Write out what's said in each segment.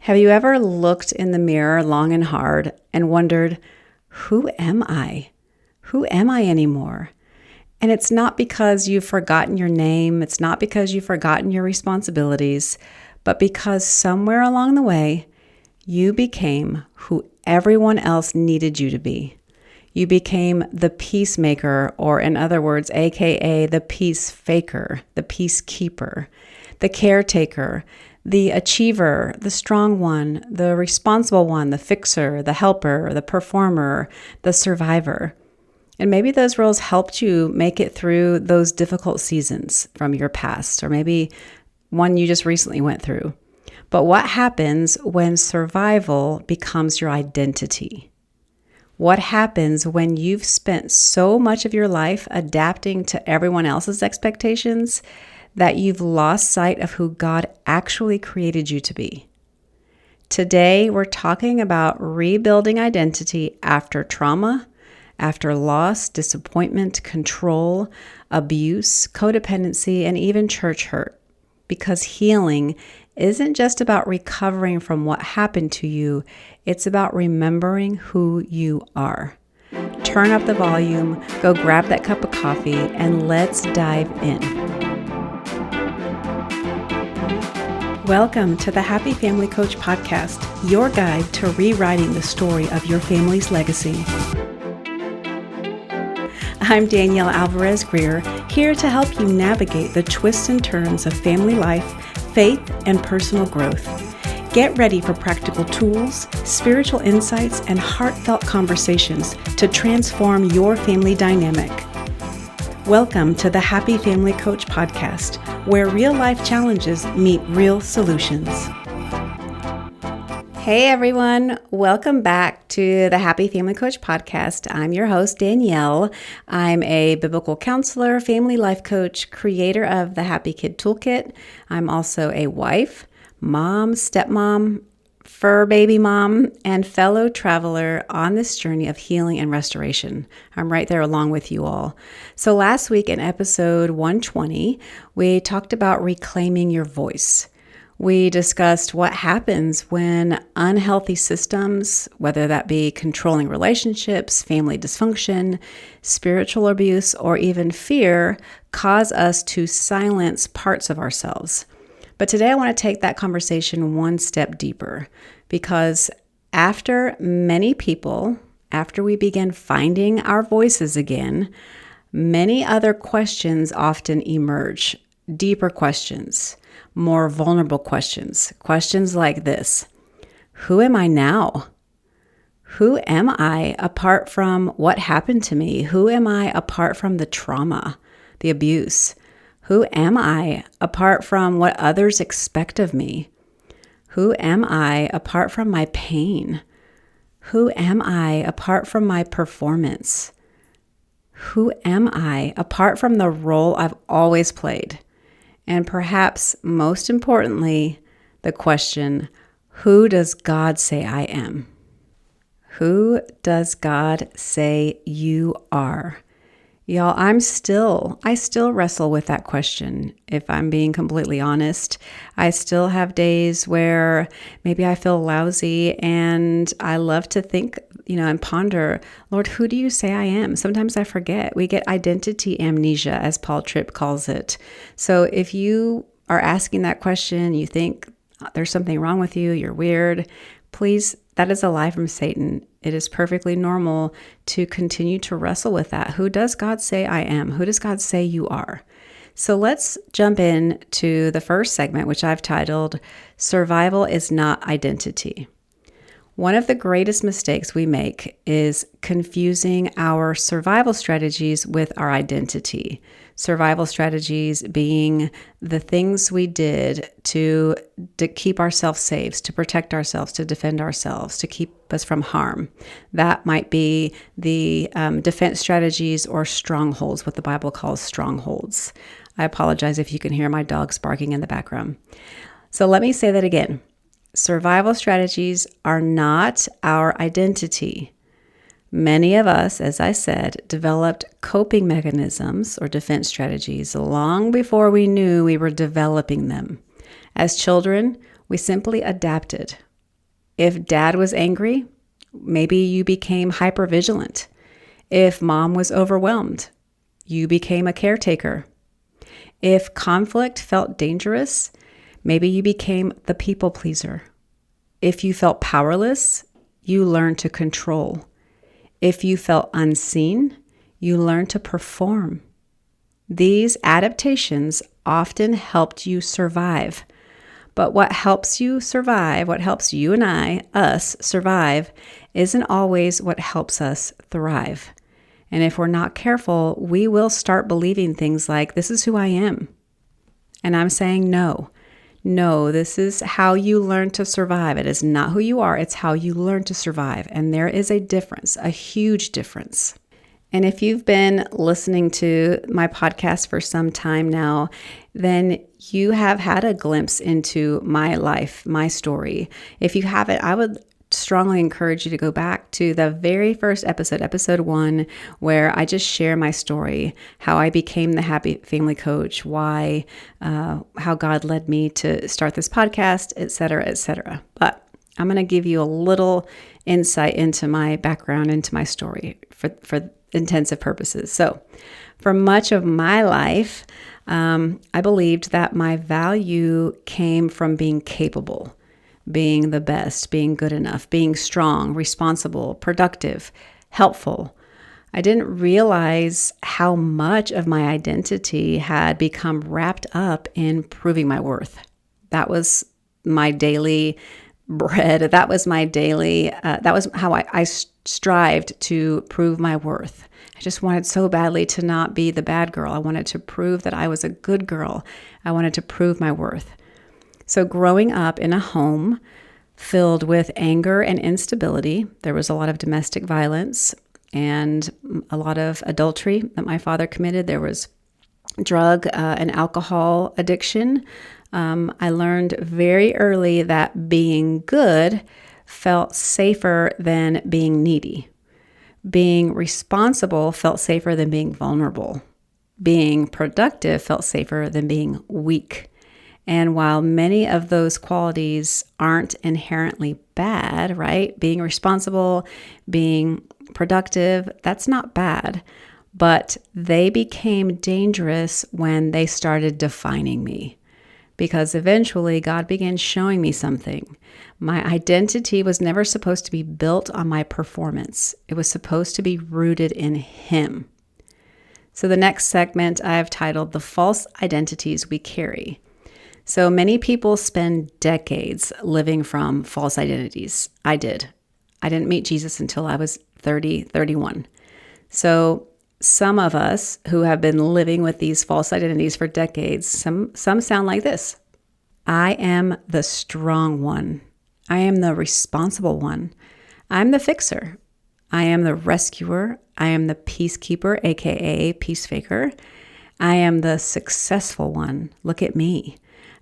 Have you ever looked in the mirror long and hard and wondered, who am I? Who am I anymore? And it's not because you've forgotten your name, it's not because you've forgotten your responsibilities, but because somewhere along the way, you became who everyone else needed you to be. You became the peacemaker, or in other words, AKA the peacefaker, the peacekeeper, the caretaker, the achiever, the strong one, the responsible one, the fixer, the helper, the performer, the survivor. And maybe those roles helped you make it through those difficult seasons from your past, or maybe one you just recently went through. But what happens when survival becomes your identity? What happens when you've spent so much of your life adapting to everyone else's expectations that you've lost sight of who God actually created you to be? Today, we're talking about rebuilding identity after trauma, after loss, disappointment, control, abuse, codependency, and even church hurt. Because healing isn't just about recovering from what happened to you, it's about remembering who you are. Turn up the volume, go grab that cup of coffee, and let's dive in. Welcome to the Happy Family Coach Podcast, your guide to rewriting the story of your family's legacy. I'm Danielle Alvarez-Greer, here to help you navigate the twists and turns of family life, faith, and personal growth. Get ready for practical tools, spiritual insights, and heartfelt conversations to transform your family dynamic. Welcome to the Happy Family Coach Podcast, where real-life challenges meet real solutions. Hey everyone, welcome back to the Happy Family Coach Podcast. I'm your host, Danielle. I'm a biblical counselor, family life coach, creator of the Happy Kid Toolkit. I'm also a wife, mom, stepmom, fur baby mom, and fellow traveler on this journey of healing and restoration. I'm right there along with you all. So last week in episode 120, we talked about reclaiming your voice. We discussed what happens when unhealthy systems, whether that be controlling relationships, family dysfunction, spiritual abuse, or even fear, cause us to silence parts of ourselves. But today I want to take that conversation one step deeper, because after we begin finding our voices again, many other questions often emerge, deeper questions. More vulnerable questions. Questions like this: who am I now? Who am I apart from what happened to me? Who am I apart from the trauma, the abuse? Who am I apart from what others expect of me? Who am I apart from my pain? Who am I apart from my performance? Who am I apart from the role I've always played? And perhaps most importantly, the question, who does God say I am? Who does God say you are? Y'all, I still wrestle with that question. If I'm being completely honest, I still have days where maybe I feel lousy and I love to think, and ponder, Lord, who do you say I am? Sometimes I forget. We get identity amnesia, as Paul Tripp calls it. So if you are asking that question, you think there's something wrong with you, you're weird, please, that is a lie from Satan. It is perfectly normal to continue to wrestle with that. Who does God say I am? Who does God say you are? So let's jump in to the first segment, which I've titled, Survival is Not Identity. One of the greatest mistakes we make is confusing our survival strategies with our identity. Survival strategies being the things we did to keep ourselves safe, to protect ourselves, to defend ourselves, to keep us from harm. That might be the defense strategies or strongholds, what the Bible calls strongholds. I apologize if you can hear my dogs barking in the background. So let me say that again. Survival strategies are not our identity. Many of us, as I said, developed coping mechanisms or defense strategies long before we knew we were developing them. As children, we simply adapted. If dad was angry, maybe you became hypervigilant. If mom was overwhelmed, you became a caretaker. If conflict felt dangerous, maybe you became the people pleaser. If you felt powerless, you learned to control. If you felt unseen, you learned to perform. These adaptations often helped you survive. But what helps you survive, what helps you and us survive, isn't always what helps us thrive. And if we're not careful, we will start believing things like, this is who I am. And I'm saying no. No, this is how you learn to survive. It is not who you are. It's how you learn to survive. And there is a difference, a huge difference. And if you've been listening to my podcast for some time now, then you have had a glimpse into my life, my story. If you haven't, I would strongly encourage you to go back to the very first episode 1, where I just share my story, how I became the Happy Family Coach, why, how God led me to start this podcast, et cetera, et cetera. But I'm going to give you a little insight into my background, into my story for intensive purposes. So for much of my life, I believed that my value came from being capable, being the best, being good enough, being strong, responsible, productive, helpful. I didn't realize how much of my identity had become wrapped up in proving my worth. That was my daily bread. That was my daily, that was how I strived to prove my worth. I just wanted so badly to not be the bad girl. I wanted to prove that I was a good girl. I wanted to prove my worth. So growing up in a home filled with anger and instability, there was a lot of domestic violence and a lot of adultery that my father committed. There was drug and alcohol addiction. I learned very early that being good felt safer than being needy. Being responsible felt safer than being vulnerable. Being productive felt safer than being weak. And while many of those qualities aren't inherently bad, right? Being responsible, being productive, that's not bad. But they became dangerous when they started defining me. Because eventually God began showing me something. My identity was never supposed to be built on my performance. It was supposed to be rooted in Him. So the next segment I've titled The False Identities We Carry. So many people spend decades living from false identities. I did. I didn't meet Jesus until I was 30, 31. So some of us who have been living with these false identities for decades, some sound like this. I am the strong one. I am the responsible one. I'm the fixer. I am the rescuer. I am the peacekeeper, aka peacemaker. I am the successful one. Look at me.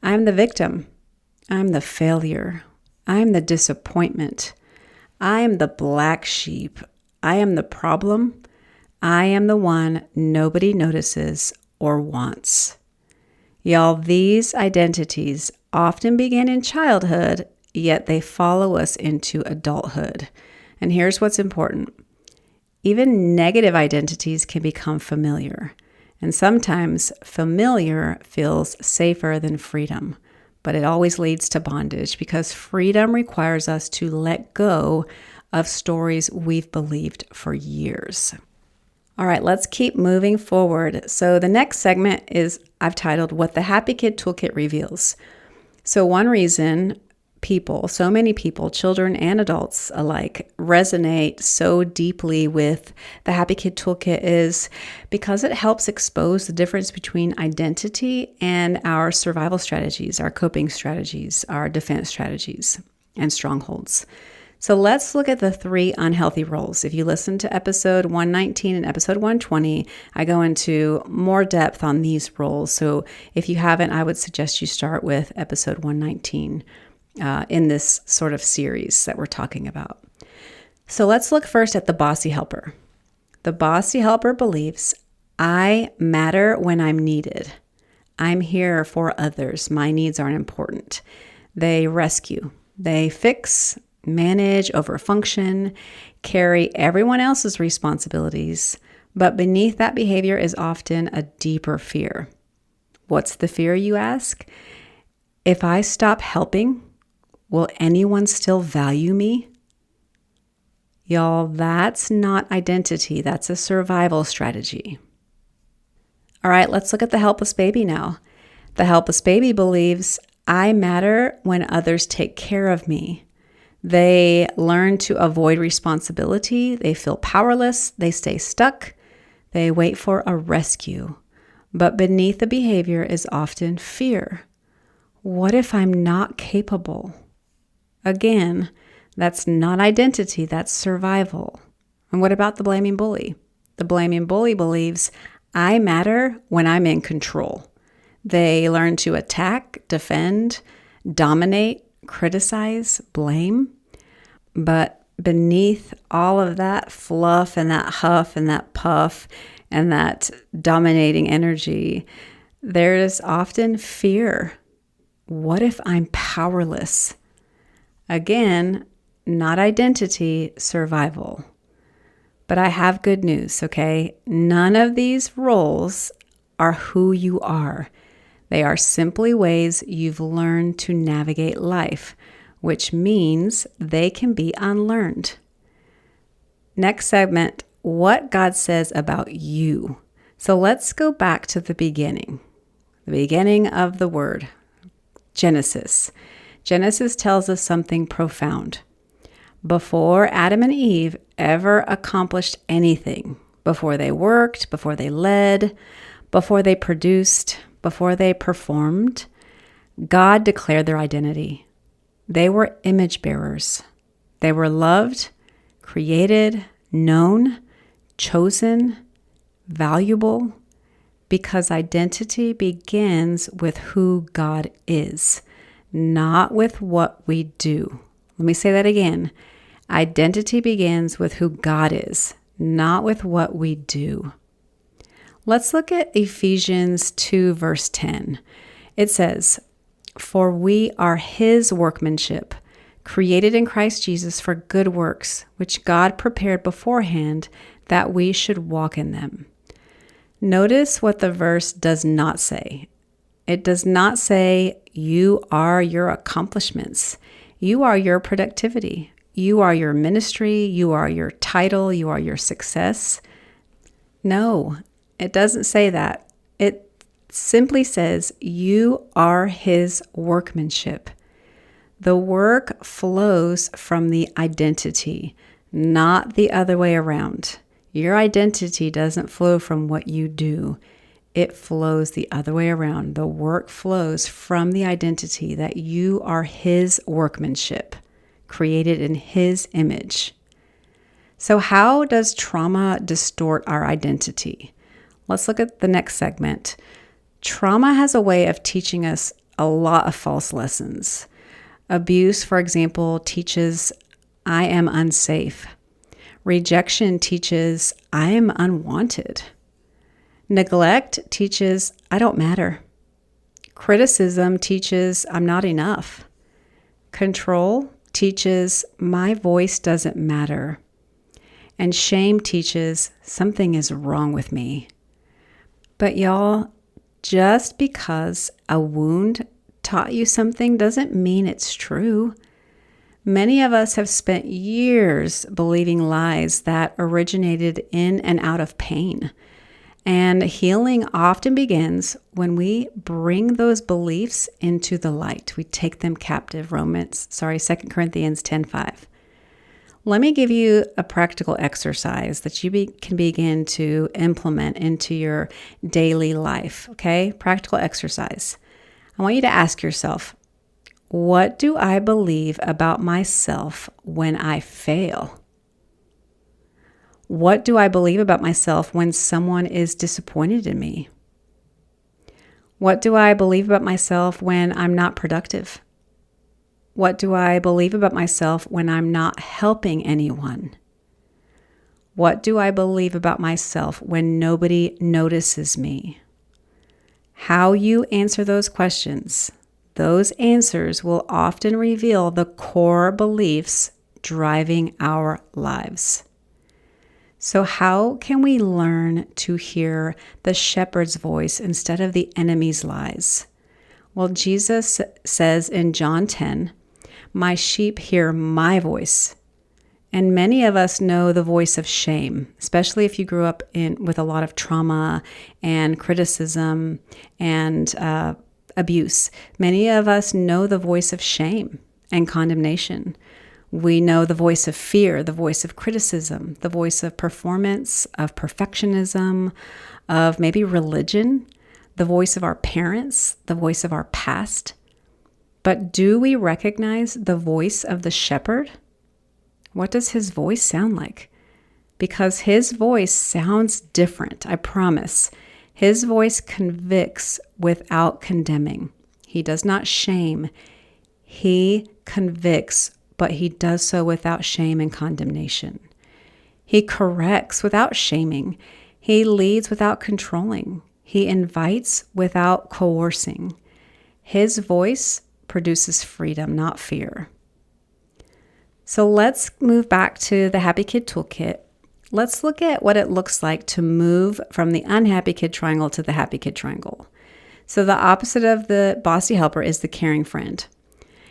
I'm the victim. I'm the failure. I'm the disappointment. I am the black sheep. I am the problem. I am the one nobody notices or wants. Y'all, these identities often begin in childhood, yet they follow us into adulthood. And here's what's important. Even negative identities can become familiar. And sometimes familiar feels safer than freedom, but it always leads to bondage because freedom requires us to let go of stories we've believed for years. All right, let's keep moving forward. So the next segment is I've titled What the Happy Kid Toolkit Reveals. So one reason so many people, children and adults alike, resonate so deeply with the Happy Kid Toolkit is because it helps expose the difference between identity and our survival strategies, our coping strategies, our defense strategies, and strongholds. So let's look at the 3 unhealthy roles. If you listen to episode 119 and episode 120, I go into more depth on these roles. So if you haven't, I would suggest you start with episode 119. In this sort of series that we're talking about. So let's look first at the bossy helper. The bossy helper believes, I matter when I'm needed. I'm here for others. My needs aren't important. They rescue. They fix. manage, overfunction, carry everyone else's responsibilities. But beneath that behavior is often a deeper fear. What's the fear, you ask? If I stop helping, will anyone still value me? Y'all, that's not identity. That's a survival strategy. All right, let's look at the helpless baby now. The helpless baby believes, I matter when others take care of me. They learn to avoid responsibility. They feel powerless. They stay stuck. They wait for a rescue. But beneath the behavior is often fear. What if I'm not capable? Again, that's not identity, that's survival. And what about the blaming bully? The blaming bully believes, I matter when I'm in control. They learn to attack, defend, dominate, criticize, blame. But beneath all of that fluff and that huff and that puff and that dominating energy, there is often fear. What if I'm powerless? Again, not identity, survival. But I have good news, okay? None of these roles are who you are. They are simply ways you've learned to navigate life, which means they can be unlearned. Next segment, what God says about you. So let's go back to the beginning of the word, Genesis. Genesis tells us something profound. Before Adam and Eve ever accomplished anything, before they worked, before they led, before they produced, before they performed, God declared their identity. They were image bearers. They were loved, created, known, chosen, valuable, because identity begins with who God is, not with what we do. Let me say that again. Identity begins with who God is, not with what we do. Let's look at Ephesians 2, verse 10. It says, For we are His workmanship, created in Christ Jesus for good works, which God prepared beforehand that we should walk in them. Notice what the verse does not say. It does not say, you are your accomplishments. You are your productivity. You are your ministry. You are your title. You are your success. No, it doesn't say that. It simply says, you are His workmanship. The work flows from the identity, not the other way around. Your identity doesn't flow from what you do. It flows the other way around. The work flows from the identity that you are His workmanship, created in His image. So how does trauma distort our identity? Let's look at the next segment. Trauma has a way of teaching us a lot of false lessons. Abuse, for example, teaches, I am unsafe. Rejection teaches, I am unwanted. Neglect teaches, I don't matter. Criticism teaches, I'm not enough. Control teaches, my voice doesn't matter. And shame teaches, something is wrong with me. But y'all, just because a wound taught you something doesn't mean it's true. Many of us have spent years believing lies that originated in and out of pain. And healing often begins when we bring those beliefs into the light. We take them captive. 2 Corinthians 10:5. Let me give you a practical exercise that you can begin to implement into your daily life, okay? Practical exercise. I want you to ask yourself, what do I believe about myself when I fail? What do I believe about myself when someone is disappointed in me? What do I believe about myself when I'm not productive? What do I believe about myself when I'm not helping anyone? What do I believe about myself when nobody notices me? How you answer those questions, those answers will often reveal the core beliefs driving our lives. So how can we learn to hear the shepherd's voice instead of the enemy's lies? Well, Jesus says in John 10, "My sheep hear my voice." And many of us know the voice of shame, especially if you grew up with a lot of trauma and criticism and abuse. Many of us know the voice of shame and condemnation. We know the voice of fear, the voice of criticism, the voice of performance, of perfectionism, of maybe religion, the voice of our parents, the voice of our past. But do we recognize the voice of the shepherd? What does his voice sound like? Because his voice sounds different, I promise. His voice convicts without condemning. He does not shame. He convicts, but he does so without shame and condemnation. He corrects without shaming. He leads without controlling. He invites without coercing. His voice produces freedom, not fear. So let's move back to the Happy Kid Toolkit. Let's look at what it looks like to move from the unhappy kid triangle to the happy kid triangle. So the opposite of the bossy helper is the caring friend.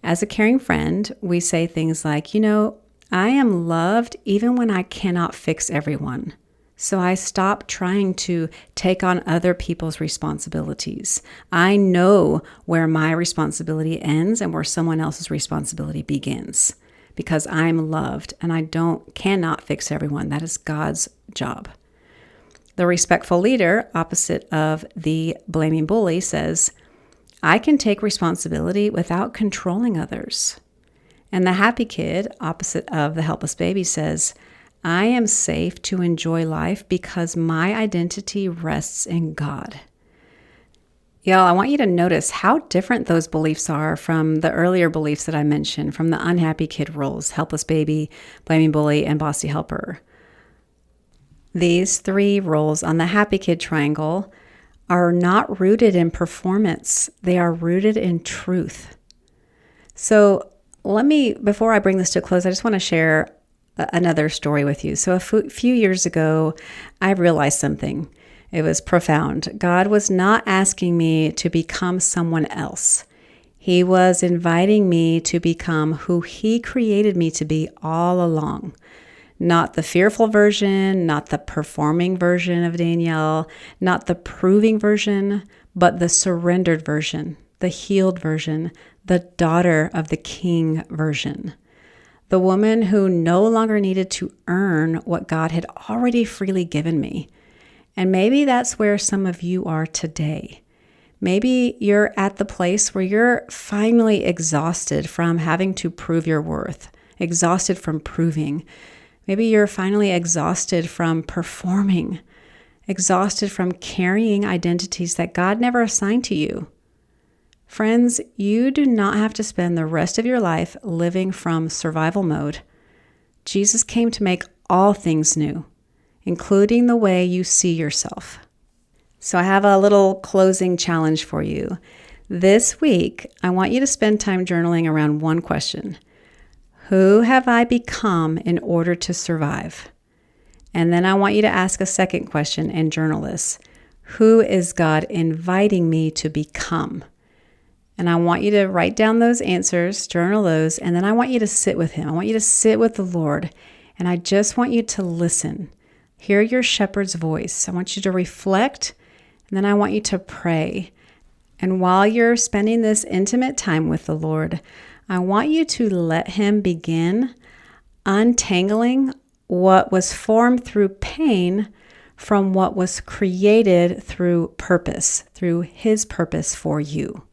As a caring friend, we say things like, I am loved even when I cannot fix everyone. So I stop trying to take on other people's responsibilities. I know where my responsibility ends and where someone else's responsibility begins because I'm loved and I cannot fix everyone. That is God's job. The respectful leader, opposite of the blaming bully, says, I can take responsibility without controlling others. And the happy kid, opposite of the helpless baby, says, I am safe to enjoy life because my identity rests in God. Y'all, I want you to notice how different those beliefs are from the earlier beliefs that I mentioned, from the unhappy kid roles, helpless baby, blaming bully, and bossy helper. These three roles on the happy kid triangle are not rooted in performance. They are rooted in truth. So before I bring this to a close, I just want to share another story with you. So a few years ago, I realized something. It was profound. God was not asking me to become someone else. He was inviting me to become who He created me to be all along. Not the fearful version, not the performing version of Danielle, not the proving version, but the surrendered version, the healed version, the daughter of the King version. The woman who no longer needed to earn what God had already freely given me. And maybe that's where some of you are today. Maybe you're at the place where you're finally exhausted from having to prove your worth, exhausted from proving. Maybe you're finally exhausted from performing, exhausted from carrying identities that God never assigned to you. Friends, you do not have to spend the rest of your life living from survival mode. Jesus came to make all things new, including the way you see yourself. So I have a little closing challenge for you. This week, I want you to spend time journaling around one question. Who have I become in order to survive? And then I want you to ask a second question and journal this. Who is God inviting me to become? And I want you to write down those answers, journal those, and then I want you to sit with Him. I want you to sit with the Lord, and I just want you to listen. Hear your shepherd's voice. I want you to reflect, and then I want you to pray. And while you're spending this intimate time with the Lord, I want you to let Him begin untangling what was formed through pain from what was created through purpose, through His purpose for you.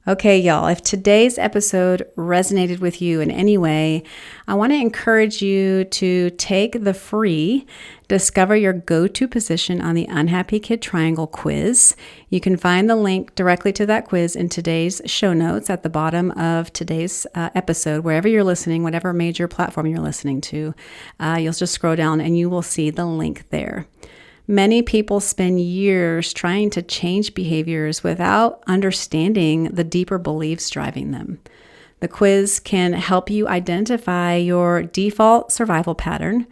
Okay, y'all, if today's episode resonated with you in any way, I want to encourage you to take the free Discover Your Go-To Position on the Unhappy Kid Triangle quiz. You can find the link directly to that quiz in today's show notes at the bottom of today's episode, wherever you're listening, whatever major platform you're listening to. You'll just scroll down and you will see the link there. Many people spend years trying to change behaviors without understanding the deeper beliefs driving them. The quiz can help you identify your default survival pattern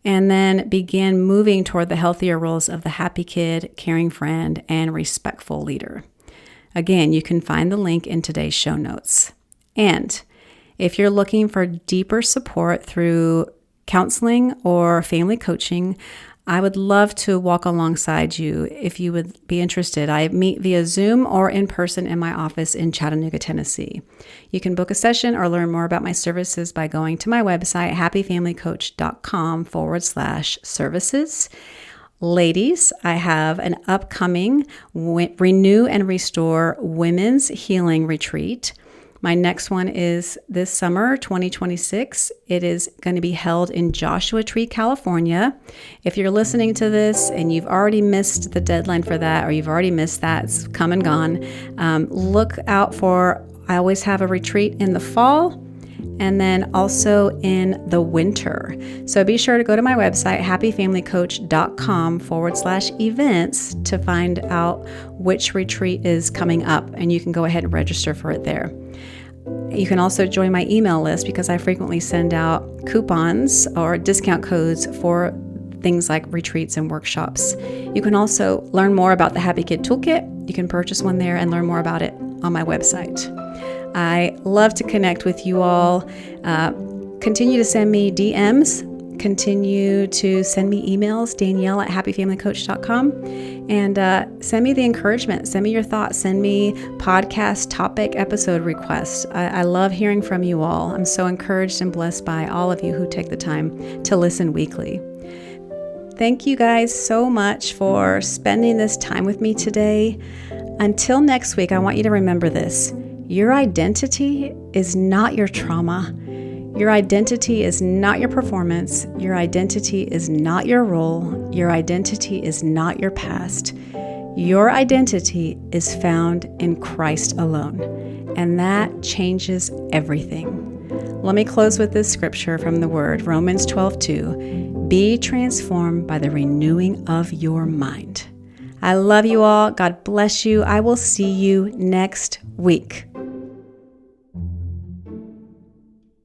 and then begin moving toward the healthier roles of the happy kid, caring friend, and respectful leader. Again, you can find the link in today's show notes. And if you're looking for deeper support through counseling or family coaching, I would love to walk alongside you if you would be interested. I meet via Zoom or in person in my office in Chattanooga, Tennessee. You can book a session or learn more about my services by going to my website, happyfamilycoach.com/services. Ladies, I have an upcoming Renew and Restore Women's Healing Retreat. My next one is this summer, 2026. It is going to be held in Joshua Tree, California. If you're listening to this and you've already missed the deadline for that, or you've already missed that, it's come and gone, look out for, I always have a retreat in the fall and then also in the winter. So be sure to go to my website, happyfamilycoach.com/events to find out which retreat is coming up, and you can go ahead and register for it there. You can also join my email list because I frequently send out coupons or discount codes for things like retreats and workshops. You can also learn more about the Happy Kid Toolkit. You can purchase one there and learn more about it on my website. I love to connect with you all. Continue to send me DMs. Continue to send me emails, Danielle@happyfamilycoach.com, and send me the encouragement. Send me your thoughts. Send me podcast topic episode requests. I love hearing from you all. I'm so encouraged and blessed by all of you who take the time to listen weekly. Thank you guys so much for spending this time with me today. Until next week, I want you to remember this. Your identity is not your trauma. Your identity is not your performance. Your identity is not your role. Your identity is not your past. Your identity is found in Christ alone, and that changes everything. Let me close with this scripture from the Word, Romans 12:2. Be transformed by the renewing of your mind. I love you all. God bless you. I will see you next week.